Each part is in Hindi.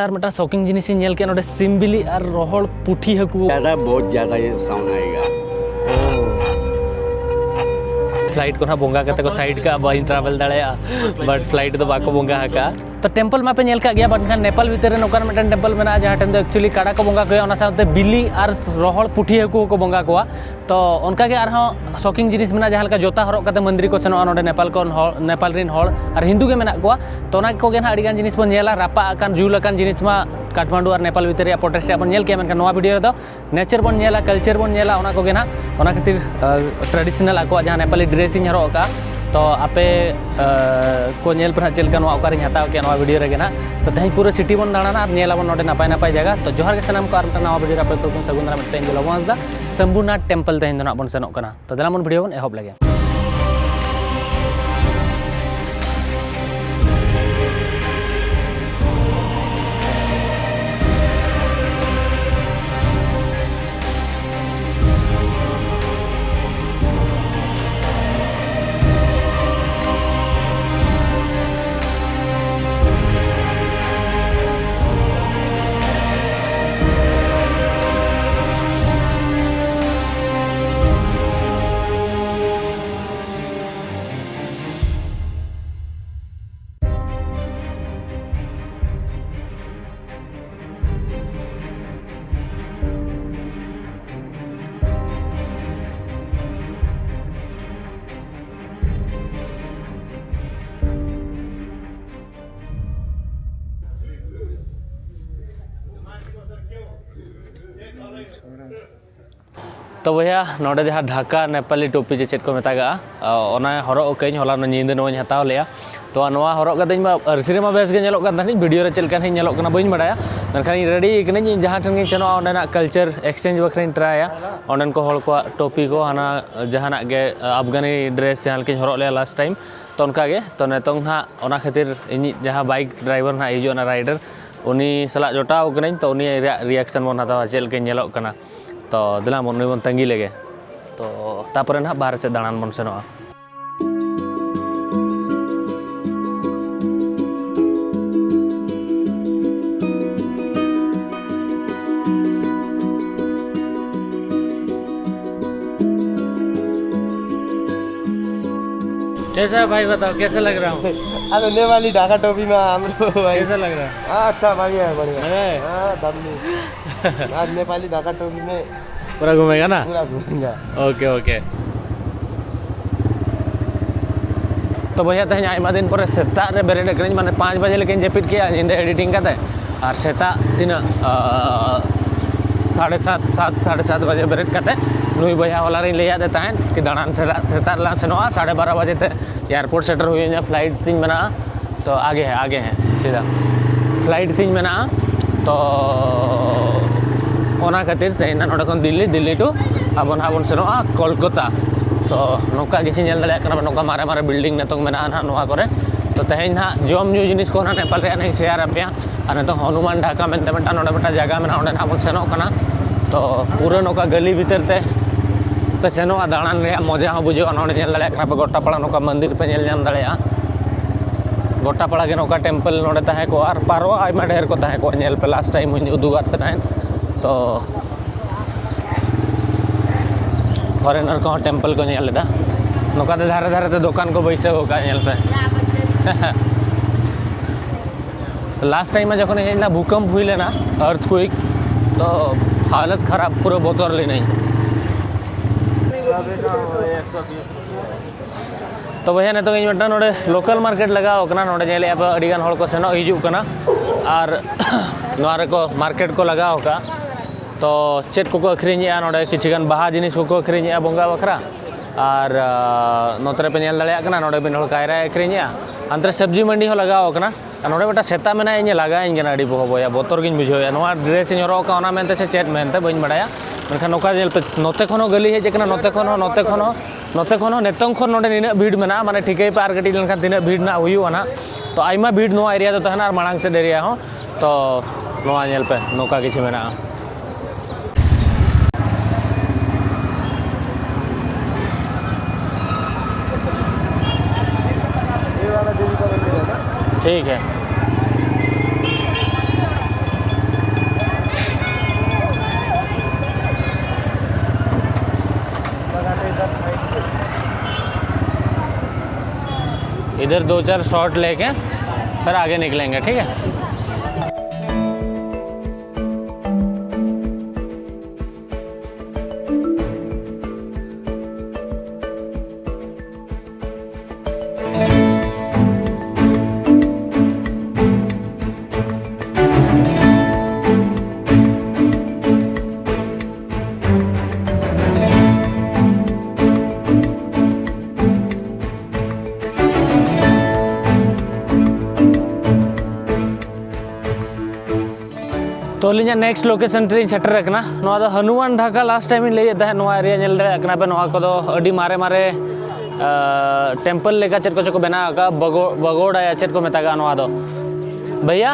यार मटा शॉकिंग जिनिस नेल के नोडे सिमबिली और रोहड़ पुठी हकू ज़्यादा बहुत ज़्यादा ये साउंड आएगा। फ्लाइट को ना बोंगा करते को साइड का बाइन ट्रैवल दाड़े बट फ्लाइट तो बाको बोंगा हका तो टेम्पल में पे नेल का गया बट नेपाल भीतर नौकान मिटन टेम्पल में जहाँ टेम एक्चुअली काड़ा को बोंगा को साथे बिल्ली और रोहड़ पुठी हकू को बोंगा को तो उनका के आरहों शॉकिंग जिनिस में जहाँ जोता हरक करते मंदिर को सेनोआ नोडे नेपाल को नेपाल रिन हड़ और हिंदू के मेना को तो ओना को गे ना अड़ीगान जिनिस बन नेला रापा अकान जुल अकान जिनिस मा काठमांडू और नेपाल भीतर पोटेस्ट बन नेल के मेनका नोआ वीडियो रे दो नेचर बन नेला कल्चर बन नेला ओना को गे ना ओना खातिर ट्रेडिशनल आको जहाँ नेपाली ड्रेसिंग हरक का तो आपे को नेल पर चलका नोआ ओकारिं हताव के नोआ वीडियो रे ना तो तेज पूरा सिटी बन दाना और नेला बन नोडे नपाय नपाय जगह तो जोहार के सनाम को और नोआ वीडियो आपे तो सगुन दारा मिटते जो लगवासदा शंभुनाथ टेम्पल तेज बन सेनोक कना तो दला मन वीडियो बन एहब लगे तो भैया नोडे जहाँ ढाका नेपाली टोपी जे चेक को मेतागा ओना हरक कई हला नींद नोई हताव लिया तो नोआ हरक कते अरसी रे मा बेस गे नेलोक कान थानी वीडियो रे चलका नहीं नेलोक कना बइन बड़ाया मेनखान रेडी कनी जहाँ ठन गे सेनोआ ओंडेना कल्चर एक्सचेंज बखरिन ट्राया ओंडेन को हड़ को टोपी को हाना जहाना गे अफगानी ड्रेस जहाँ के हरक लिया लास्ट टाइम तो उनका गे तो नेतों ना ओना खातिर इन जहाँ बाइक ड्राइवर ना हिजो ना राइडर उनी सला जोटाव कनी तो उनी रिएक्शन बन हतावा चलके नेलोक कना तो दिला मन बन तंगी लगे तो तापरे ना बाहर से दाड़ान बन सेनोआ कैसा है भाई बताओ कैसा लग रहा हूँ आज नेपाली ढाका टोपी में हाम्रो कैसा लग रहा है अच्छा बढ़िया है बढ़िया मजा है? हाँ दमनी आज नेपाली ढाका टोपी में पूरा घूमेगा ना पूरा घूमेंगे ओके ओके तो भैया तेज आयमा दिन पर सेता रे बेरेड करें माने 5 बजे लेकिन जेपिट किया इंदे एडिटिंग करते और सेता तीन 7:30 बजे बेरेड करते नुई भैया वाला रे ले देता है कि दाड़ान सेता ला सेनोआ 12:30 बजे ते एयरपोर्ट सेटर हुई फ्लाइट तीन बना तो आगे है सीधा फ्लाइट तीन बना तो ओना खातिर तेना नोडे खन दिल्ली टू आबन हाबन सेनोआ कोलकाता तो नौका किसी नेल दाड़े कना नौका मारे मारे बिल्डिंग नेतो मेना ना नोआ करे तो तेज ना जम न्यू जिनिस को ना नेपाल रे नहीं शेयर पे और तो हनुमान ढाका मेनते मेटा नोडे मेटा जगह मेना ओंडे ना बन सेनोक कना तो पूरा नौका गली भीतर ते पे सेनोआ दाड़ान रे मजा हो बुझो नोडे नेल दाड़े कना पे गोटापाड़ा नौका मंदिर पे नेल जाम दाड़े गोटापाड़ा के नौका टेम्पल नोडे ताहे को और पारो आयमा ढेर को ताहे को नेल पे लास्ट टाइम हुई उदुगार पे ताहे तो फॉरेनर को टेम्पल को नेल लेदा नौका ते धारे धारे ते दुकान को बैसे होगा नेल पे लास्ट टाइम में जखन हेला भूकंप हुई लेना अर्थक्वेक तो हालत खराब पूरा बोतर ले नहीं तो भैया ने तो मिट्टा नोडे लोकल मार्केट लगाओ कना नोडे जेले अब अड़ीगान हड़ को सेनो हिजू कना और नोआ रे को मार्केट को लगाओ का तो चेट को अखरीñेआ नोडे किछिगान बाहा जिनिस को अखरीñेआ बोंगा बखरा और नोतरे पे नेल दाड़ेया कना नोडे बिन हड़ कायरा अखरीñेआ अंतरे सब्जी मंडी हो लगाओ कना नोडे बेटा सेता मेना इन लगाइन गना अड़ी बोया बोतर गिन बुझोया नोआ ड्रेस इन हरक का मेनते से चेट मेनते बइन बड़ाया मेनखान नौका जेल पे नोते खनो गली हेज कना नोते खनो नेतों खन नोडे निना भीड़ मेना माने ठीकई पे आर कटी लेनखान तिना भीड़ ना हुयुआ ना तो आयमा भीड़ नोआ एरिया तो तहना और मांग से एरिया हो तो नोआ नेल पे नौका किछि मेना ठीक है इधर 2-4 शॉट लेके फिर आगे निकलेंगे, ठीक है। तो अलिंग नेक्स्ट लोकेशन रे सेटर रखना नोआ दो Hanuman Dhaka last time in लैया था नोआ एरिया नेल दरे अकना पे नोआ को दो अडी मारे मारे टेम्पल लेका चेट को बना का बगोड़ा या चेट को मेता नोआ दो। भैया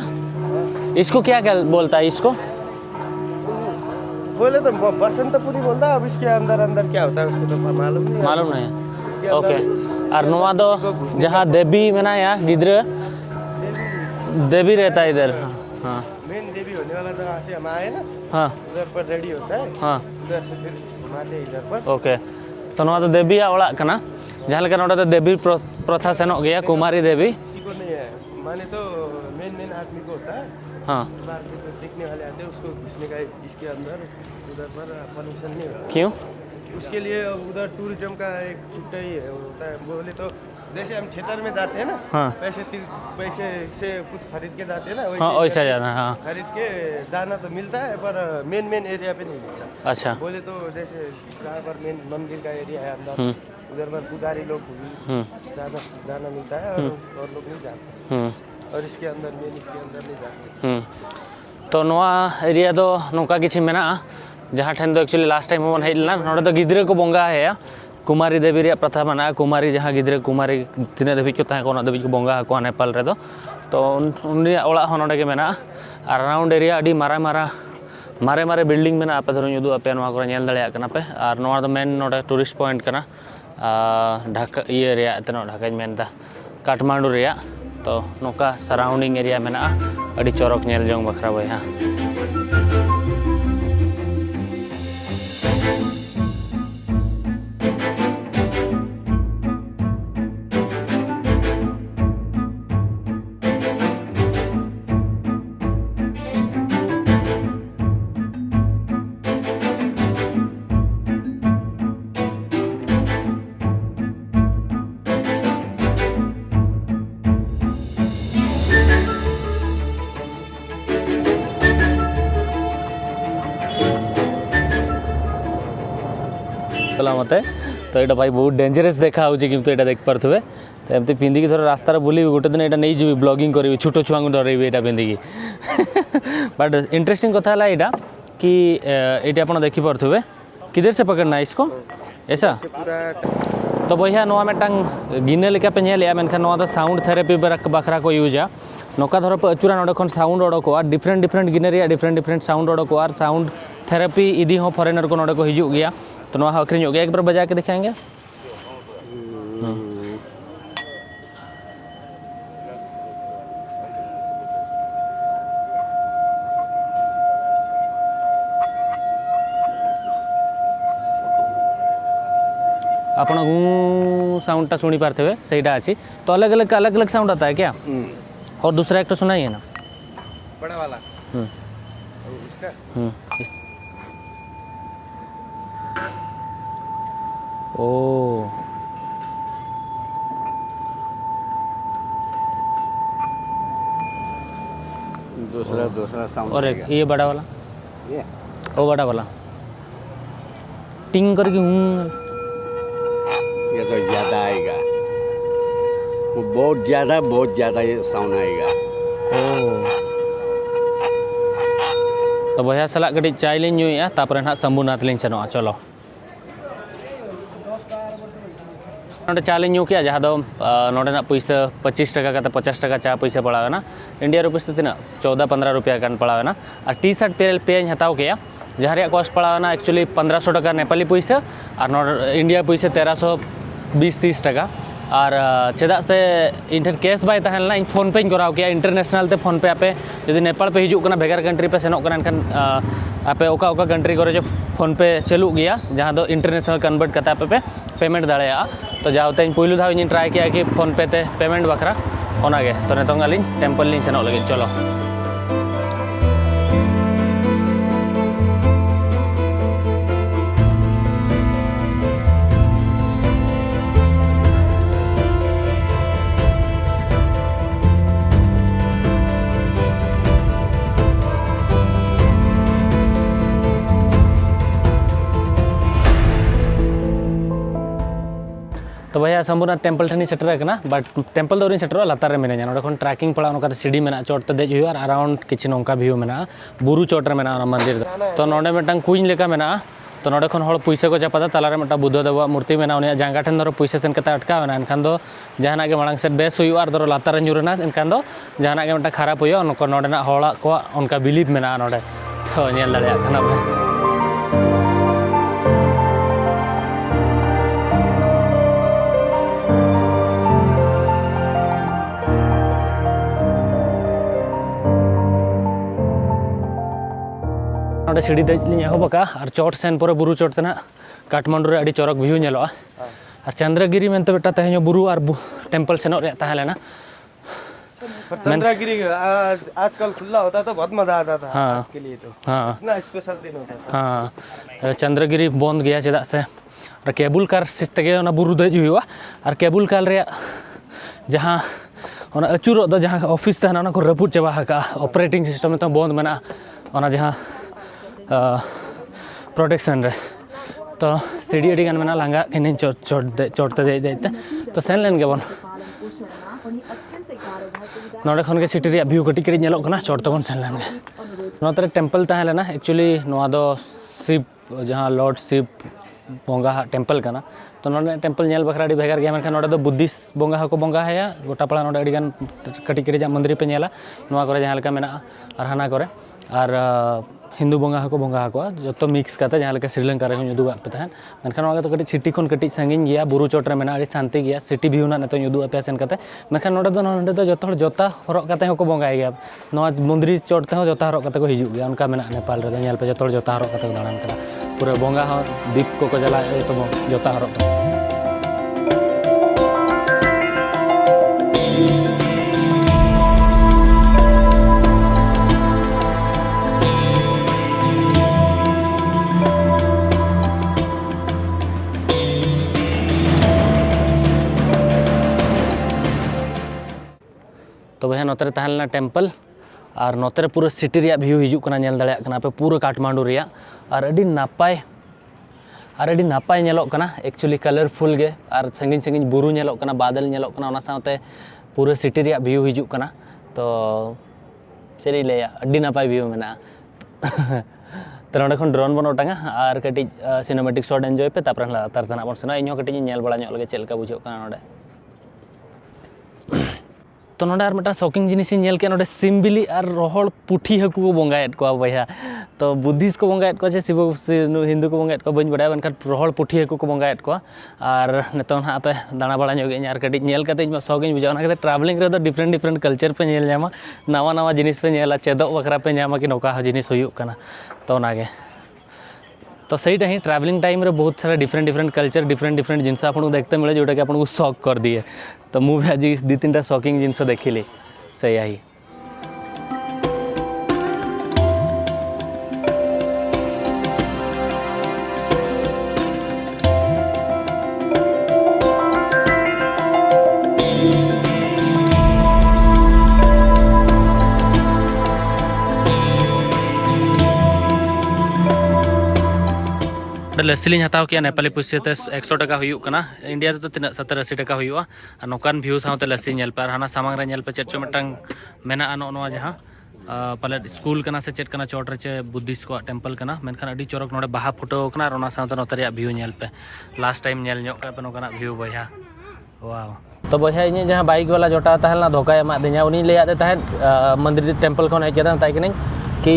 इसको क्या क्या बोलता है इसको? बोले तो बसंतपुरी बोलता है, अब इसके अंदर अंदर क्या होता है उसको तो मालूम नहीं है। ओके और नोआ दो जहाँ देवी मेना या गिद्र देवी रहता है इधर। हाँ मेन देवी होने वाला जगह से हम आए ना, हाँ उधर पर रेडी होता है, हाँ उधर से फिर घुमाते इधर पर। ओके तो नोआ तो देवी ओड़ा कना जहाँ लेकर नोड़ा तो देवी प्रथा सेनोग गया कुमारी देवी किसी को नहीं है, माने तो मेन आदमी को होता है। हाँ बाहर से तो देखने वाले आते हैं, उसको घुसने का इसके अंदर उधर पर परमिशन नहीं होता। क्यों? उसके लिए उधर टूरिज्म का एक छुट्टा ही है होता है। बोले तो जैसे हम थिएटर में जाते हैं ना, हाँ पैसे से कुछ खरीद के जाते हैं ना, हाँ वैसा जाना। हाँ खरीद के जाना तो मिलता है पर मेन एरिया पे नहीं मिलता। अच्छा बोले तो जैसे जहाँ पर मेन मंदिर का एरिया है अंदर, उधर पर पुजारी लोग जाना मिलता है और लोग नहीं जाते, और इसके अंदर मेन इसके अंदर नहीं जाते। तो नोआ एरिया दो नौका किसी मेना जहाँ ठेन दो एक्चुअली लास्ट टाइम मन हेलना नोडे तो गिद्रे को बोंगा है कुमारी देवी रे प्रथा मना कुमारी जहाँ गिद्रे कुमारी तीन धाबी को तहाँ को धाबी को बोंगा को नेपाल रे तो उन नोडे के मेना अराउंड एरिया अड़ी मारा मारे बिल्डिंग मेना आपे धरो उदू आपे नोआ को नेल दड़े कना पे और नोआ दो मेन नोडे टूरिस्ट पॉइंट कना ढाका ये रे तनो ढाका मेनदा काठमांडू रे तो नौका सराउंडिंग एरिया मेना अड़ी चौरक नेल जोंग बखरा बया। मते तो यहाँ भाई बहुत डेंजरस देखा हो किंतु यहाँ देख पारे तो एमती पिंधिकी थोड़ा रास्तार बुल गोटे दिन यहाँ नहीं जी ब्लॉगिंग करी छोट छुआ को डर यहाँ पिंधिकी बट इंटरेस्टिंग कथा है यहाँ कि ये आप देखिपे किधर से पकड़ना है इसको ऐसा। तो भैया नवा मेटांग गिने लेका पे नेल मेनखान नवा तो साउंड थेरेपी बखरा को यूजा नौका धरो पे अचूरा नोडे खन साउंड ओडोको डिफरेंट गिने रे डिफरेंट साउंड ओडोको और साउंड थेरेपी इदी हो फॉरेनर को नोडे को हिजू गया तो नवा अखरीन हो गया। एक बार बजा के दिखाएंगे। आपण गूँ साउंड टा शुणी पार्थे सहीटा अच्छी तो अलग अलग साउंड आता है क्या? और दूसरा एक तो सुनाइए ना बड़ा वाला। इसका ओ दूसरा साउंड। और एक ये बड़ा वाला ये वो बड़ा वाला टिंग करके ये तो ज़्यादा आएगा, वो बहुत ज़्यादा ये साउंड आएगा। तो भैया सला कटी चाय लिन यूया तापर ना शंभुनाथ लिन सेनो चलो नोडे चा लिन यूँ किया जहाँ दो नोडे पैसा 25 टका का 50 टका चा पैसा पड़ा ना इंडिया रुपीस तो तीना 14-15 रुपया कान पड़ा ना। और टी शर्ट पे हताव किया जहाँ कॉस्ट पड़ा ना एक्चुअली 1500 टका नेपाली पैसा और इंडिया पैसा 1320-30 टका। और चेदा से इन कैश बाय तहलना इन फोन पे कराव किया इंटरनेशनल ते फोन पे आपे जो नेपाल पे हिजुना भेगार कंट्री पे सेनोग एनखान आपे ओका कंट्री करे जो फोन पे चलू गया जहाँ दो इंटरनेशनल कन्वर्ट करते आपे पे पेमेंट दाड़ा तो जाते पुलू धाव इन ट्राई किया कि फोन पे ते पेमेंट बखरा ओनागे तो नितों अली टेम्पल लिंग सेनोग लगे चलो तो भैया संपूर्ण टेम्पल ठनी सेटर करना बट टेम्पल दौरी सेटर लतार रे मेना नोडे खन ट्रैकिंग पड़ा उनका सीढ़ी मेना चोट ते देज हुआ अराउंड किछि नोंका व्यू मेना बुरु चोट रे मेना मंदिर तो नोडे मेटांग कुइन लेका मेना तो नोडे खन हड़ पैसा को चापादा तालारे मेटा बुद्ध देव मूर्ति मेना उनिया जांगा ठन दरो पैसा सेन कता अटका मेना एनखान दो जहाना के मांग से बेस हुआ और दरो लतार न्यूरना एनखान दो जहाना के मेटा खराब हुआ उनको नोडे ना हड़ा को उनका बिलीव मेना नोडे तो नेल दाड़िया कना बे सीढ़ी दजली एहबा और चोट सेन पर बुरु चोट तेना काठमांडू रे अड़ी चौरक व्यू नेलोआ और चंद्रगिरी में बेटा तेज बुरु और टेम्पल सेनोग रे ताहेलेना चंद्रगिरी आजकल खुला होता तो बहुत मजा आता था हाँ इसके लिए तो हाँ इतना स्पेशल दिन होता था हाँ चंद्रगिरी बंद गया चेदा से और केबुल कार सिस्ते बुरु दज हुआ और केबुल कार रे जहाँ अचूर जहाँ ऑफिस तहना को रपुद चाबा ऑपरेटिंग सिस्टम तो बंद मेना जहाँ प्रोटेक्शन रे तो सीढ़ी अड़ी गान मेना लांगा किन चोटते देते तो सेन लेन गेबन नोडे खन के सिटी रे व्यू कटी कटी नेलोग कना चोट तबन सेन लेन गे नोतरे टेम्पल ताहे लेना एक्चुअली नोआ दो शिव जहाँ लॉर्ड शिव बोंगा टेम्पल कना तो नोडे टेम्पल नेल बखरा अड़ी भेगार गया मेनखान नोडे दो बुद्धिस्ट बोंगा हको बोंगा है गोटा पड़ा नोडे अड़ी गान कटी कटी जा मंदिर पे नेला नोआ करे जहाँ लेका मेना और हाना करे और हिंदू बोंगा हको बोंगा हको जो मिक्स करते जहाँ लेका श्रीलंका रे उदुगा पे तहन मेनखान तो कटी सिटी खन कटी संगिन गया बुरु चोट रे मेना अड़ी शांति गया सिटी व्यू ना नतो उदुगा पे सेन करते मेनखान नोडे दो जतो जोता हरक करते हको बोंगा गया नोआ मंदिर चोट ते जोता हरक करते को हिजु गया उनका मेना नेपाल रे नेल पे जतो जोता हरक करते दाड़ान करा पूरा बोंगा हो दीप को जला तो जोता हरक तो भैया नोतरे तहलना टेम्पल और नोतरे पूरा सिटी रे व्यू हिजू कना नेल दाड़िया कना पे पूरा काठमांडू रे और अड़ी नापाय नेलोग कना एक्चुअली कलरफुल गे और संगिन संगिन बुरु नेलोग कना बादल नेलोग कना ओना साथे पूरा सिटी रे व्यू हिजू कना तो चली लेया अड़ी नापाय व्यू मेना तो नोडे खन ड्रोन बन ओटांगा और कटी सिनेमैटिक शॉट एंजॉय पे तापर लातार तना बन सेना इनो कटी नेल बड़ा ᱧᱚᱜ लगे चेलका बुझो कना नोडे तो नोडे और मेटा शॉकिंग जिनिस नेल के नोडे सिम बिली और रोहड़ पुठी हकू को बोंगाएत को भैया तो बुद्धिस्ट को बोंगाएत को शिव हिंदू को बोंगाएत को बन बड़ा बनखान रोहड़ पुठी हकू को बोंगाएत को और नितों ना पे दाना बड़ा ᱧᱚᱜ और कटी नेल कते शौकिन बुझा ना ट्रैवलिंग रे तो डिफरेंट कल्चर पे नेल ᱧᱟᱢᱟ नवा नवा जिनिस पे नेला चेदो बखरा पे ᱧᱟᱢᱟ कि नौका जिनिस हुयुक कना तो नागे तो सही टाइम ट्रैवलिंग टाइम रे बहुत सारा डिफरेंट कल्चर डिफरेंट जिनस आपको देखते मिले जोटा कि आपको शॉक कर दिए तो मुझे आज दी तीन शॉकिंग जिनस देखिली से ही लस्सी हताव किया नेपाली पैसे 100 टका हुआ इंडिया तो तीन 70-80 टका हुआ नौकान व्यू साथ लस्सी पे हाना सामांग रे पे चेचो मिटन मेना नोआ जहाँ पाले स्कूल कना से चेट कना चोट रे चे बुद्धिस्ट को टेम्पल कना मेनखान अडी चोरक नोडे बाहा फुटो कना रोना साथ नोते व्यू नेल पे लास्ट टाइम नेल ᱧᱚᱜ पे नोकाना व्यू बया वाओ तो बया इन जहाँ बाइक वाला जोटा तहलना धोका एमा दिना उनी लेयादे तहन मंदिर टेम्पल खन हेज ताई कने कि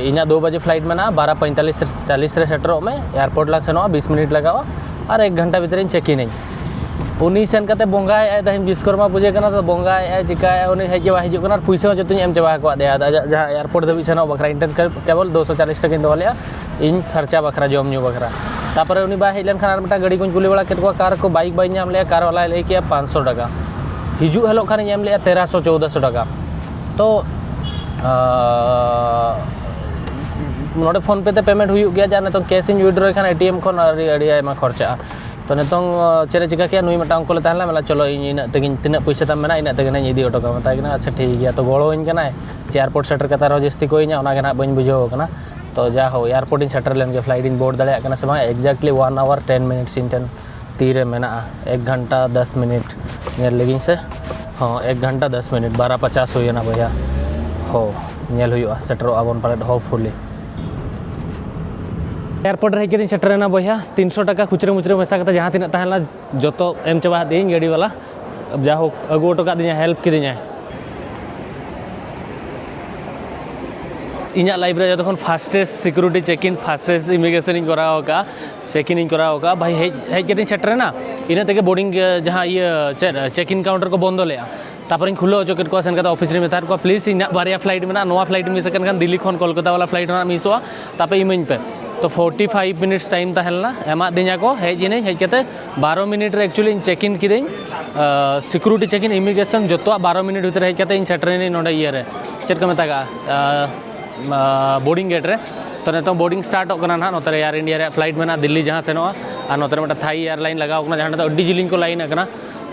इना 2 बजे फ्लाइट में ना 12:45-40 रे सेटरों में एयरपोर्ट ला सेनोआ 20 मिनट लगावा और 1 घंटा भीतर चेक इन उनी सेन कते बोंगाय तहन विश्वकर्मा पूजा कना तो बोंगाय चिकाय उनी हेज के हिजुग कना पुइसा जतोनी एम चाबा को दे जहाँ एयरपोर्ट धबी सेनो बखरा इंटरन केवल 240 टका दो लिया इन खर्चा बखरा जम न्यू बखरा तापर उनी बा हेलन खान मिटा गाड़ी को कुली बड़ा केट को कार को बाइक बाई नाम ले कार वाला ले किया 500 टका हिजुग हेलो खान एम ले 1300 1400 टका तो नोडे फोन पे ते पेमेंट हुई गया जा तो cash in withdraw Khan ATM खन आमा खर्चा तो नितों चेरे चिका किया नुई मटांग को लेता मेला चलो इन तगिन तीना पैसा तम मेना इन तगिन इदी ऑटो का मताइना अच्छा ठीक गया तो गड़ो इन कना एयरपोर्ट सेटर कता रहो जस्ती को इना ओना गेना बन बुझो कना तो जा हो एयरपोर्ट इन सेटर लेन के फ्लाइट इन बोर्ड दड़े कना से एक्जैक्टली 1 आवर 10 मिनट्स इन तीरे मेना 1 घंटा 10 मिनट नेल लगिन से हाँ 1 घंटा 10 मिनट 12:50 हुई ना भैया हो नेल हुआ सेटर आबन पाले होपफुली एयरपोर्ट रे हेकि सेटरना भैया 300 टका खुचरे मुचरे मेसा कते जहाँ तीना तहला जो एम चाबा दिन गाड़ी वाला अब जा हो अगु ऑटो का दिया हेल्प की दिया इना लाइफ रे जतखन fastest security check in fastest immigration in कराओ का चेक इन कराओ का भाई हेज के सेटरना इना तेगे बोर्डिंग जहाँ ये चेक इन काउंटर को बंद ले तापर खुलो चो को सेन ऑफिस रे मेता को प्लीज इन बारिया फ्लाइट में नवा फ्लाइट मिस खान दिल्ली खन कोलकाता वाला फ्लाइट मिसो तापर इमें पे तो 45 मिनट्स टाइम तहलना एमा दिना को हेज इन हेज के 12 मिनट रे एक्चुअली इन चेक इन किदें सिक्योरिटी चेक इन इमिग्रेशन जो 12 मिनट भीतर हेज के इन सेटर नोडे ये रे चेक को मेता बोर्डिंग गेट रे तो नितों बोर्डिंग स्टार्ट होना ना नोते एयर इंडिया फ्लाइट में दिल्ली जहाँ सेनों और नोते में थाई एयरलाइन लगाव जहाँ तो अड्डी जिलिंग को लाइन है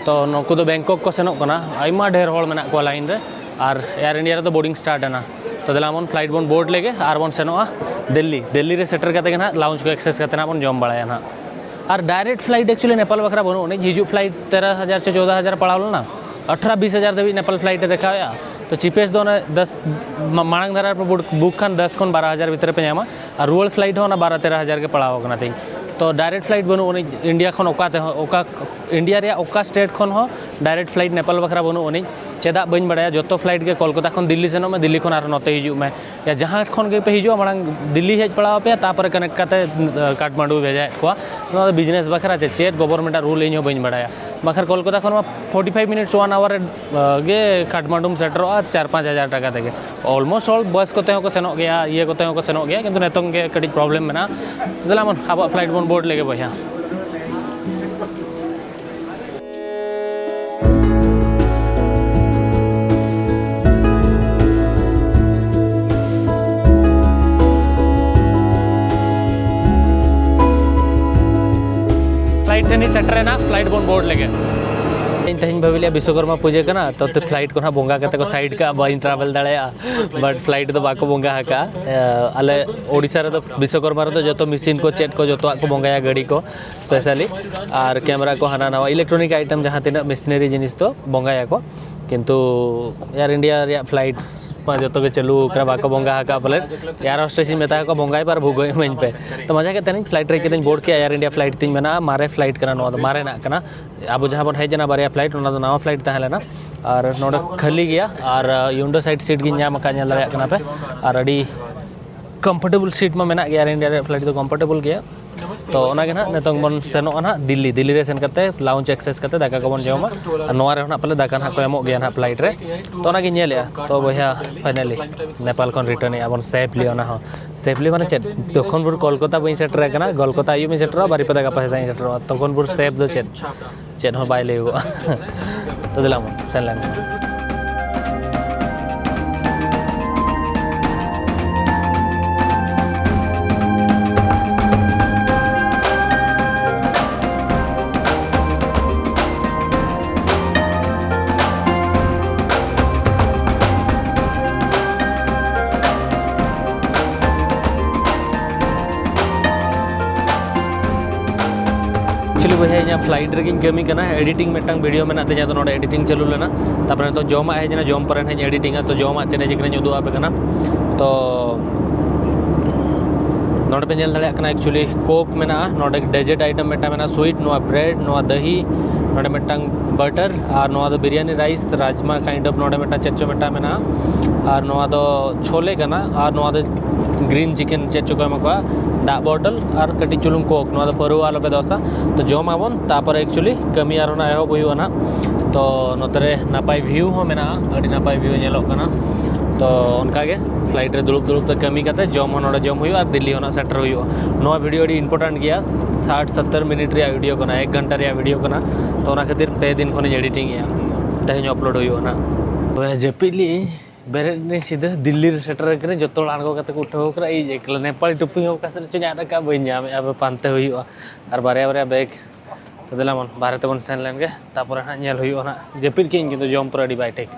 तो नुकु दो बैंकॉक को सेनों आयमा ढेर होड़ मेना को लाइन रे और एयर इंडिया तो बोर्डिंग स्टार्ट है ना तो दिला मन फ्लाइट बन बोर्ड लेके और बन सेनों दिल्ली रे सेटर करते ना लाउंज को एक्सेस करते ना बन जम बड़ा ना और डायरेक्ट फ्लाइट एक्चुअली नेपाल बखरा बनू हिजू फ्लाइट 13,000 से 14,000 पड़ाव ना 18-20,000 धबी नेपाल फ्लाइट देखा तो चीपेस्ट दो 10 मांग धारा पर बुक खान 10 खन 12,000 भीतर पे नामा और रुअल फ्लाइट हो ना 12-13,000 के पड़ाव करना थी तो डायरेक्ट फ्लाइट बनू इंडिया खन ओका इंडिया रे ओका स्टेट खन हो डायरेक्ट फ्लाइट नेपाल बखरा बनू उनी चेदा बन बड़ा जो फ्लाइट के कोलकाता खन दिल्ली सेनो में दिल्ली खन और नोते हिजू में या जहाँ खन के पे हिजू मांग दिल्ली हेज पड़ाव पे तापर कनेक्ट करते काठमांडू भेजा को business Bakhra check government rule in बन बड़ा बखर कोलकाता खन 45 मिनट्स 1 आवर गे काठमांडू सेटर 4-5 हज़ार टका तेगे ऑलमोस्ट ऑल बस को सेनो गया ये को सेनो गया किंतु नितों के कटी प्रॉब्लम में दिला मन अब फ्लाइट बन बोर्ड लेके भैया फ्लाइट ठेनी सेटर ना फ्लाइट बन बोर्ड लेके तेहन भाविलिया विश्वकर्मा पूजा करना तो फ्लाइट को ना बोंगा करते को साइड का बन ट्रैवल दाड़ा बट फ्लाइट तो बाको बोंगा हका आले ओडिशा रे तो विश्वकर्मा रे तो जो मशीन को चेट को जो को बोंगाया गाड़ी को स्पेशली और कैमरा को हाना नवा इलेक्ट्रॉनिक आइटम जहाँ तीन मशीनरी जिनिस तो बोंगाया को किंतु एयर इंडिया रे फ्लाइट जो के चलू बाको बोंगा हका बोले एयर होस्टेस मेता को बोंगाई पर भूगोई मन पे तो मजा के तेन फ्लाइट रे के बोर्ड के एयर इंडिया फ्लाइट तीन मेना मारे फ्लाइट करना मारे ना करना अब जहाँ बन हेजना बारे फ्लाइट नवा फ्लाइट तहलेना और नोडे खाली गया और विंडो साइड सीट की नाम का नेल दाड़ा पे और अड़ी कंफर्टेबल सीट में मेना एयर इंडिया फ्लाइट तो कंफर्टेबल गया तो नितों बन सेनों ना दिल्ली रे सेन करते लाउंज एक्सेस करते दाका को बन जमा और नवा रे पाले दाका ना को एमो गया ना फ्लाइट रे तो ना गिन तो भैया फाइनली नेपाल खन रिटर्न आबन सेफली ना सेफली माने चेत तखन बुर कोलकाता बइन सेटर कना कोलकाता आयु में सेटर बारिपदा गापा से सेटर तखन बुर सेफ दो चेत हो बाय लेगो तो दिलाम सेन एक्चुअली भैया फ्लाइट रे कमी करना एडिटिंग मिट्टांग वीडियो में ना तो नोडे एडिटिंग चालू लेना तापर तो जमा हेजना जम पर एडिटिंग तो जमा चेने जिकने उदू आपे करना तो नोडे पे नेल दाड़ा एक्चुअली कोक में नोडे डेजर्ट आइटम मेटा में स्वीट नो ब्रेड नो दही नोडे मिट्टांग बटर और नोआ दो biryani rice rajma kind of नोडे मिट्टा चेचो मिट्टा मेना और नोआ दो छोले कना और नोआ दो ग्रीन चिकन चेचो को एमको दा बॉटल और कटी चुलुम कोक नोआ दो परुआ आलो पे दोसा तो जम आबन तापर एक्चुअली कमी आरो ना एहो बुयु ना तो नोतरे नापाय व्यू हो मेना अडी नापाय व्यू नेलो कना तो उनकागे फ्लाइट रे दुलुप दुलुप तक कमी करते जम हो नोडे जम हुई और दिल्ली होना सेटर हुई नोआ वीडियो अडी इंपोर्टेंट गया 60-70 मिनट रे वीडियो कना 1 घंटा रे वीडियो कना तो ना खातिर पे दिन खन एडिटिंग गया तेज अपलोड हुई ना तो जपिली बेरे ने सीधे दिल्ली रे सेटर करे जतो आणगो कते को उठाव करा ई एकला नेपाली टुपी हो का सर चुना का बइन जामे अब पानते हुई और बारे बारे बैग तो दिला मन बारे तबन सेन लेन गे तापर ना नेल हुई ना जपिल के किंतु जम पर अडी बाय टेक